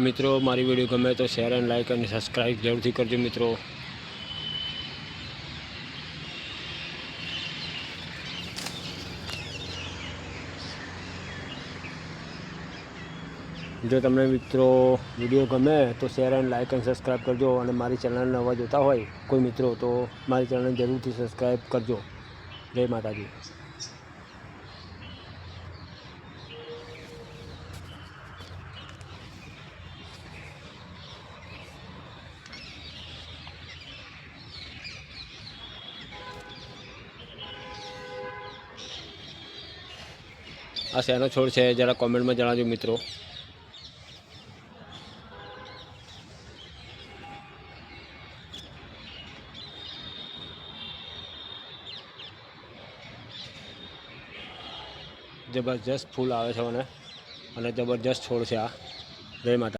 મિત્રો મારી વિડીયો ગમે તો શેર અને લાઈક અને સબસ્ક્રાઈબ જરૂરથી કરજો મિત્રો। જો તમને મિત્રો વિડીયો ગમે તો શેર અને લાઈક અને સબસ્ક્રાઈબ કરજો અને મારી ચેનલને નવા જોતા હોય કોઈ મિત્રો તો મારી ચેનલને જરૂરથી સબસ્ક્રાઈબ કરજો। જય માતાજી। આ શેનો છોડ છે જરા કોમેન્ટમાં જણાવજો મિત્રો। જબરજસ્ત ફૂલ આવે છે અને જબરજસ્ત છોડ છે આ। જય માતા।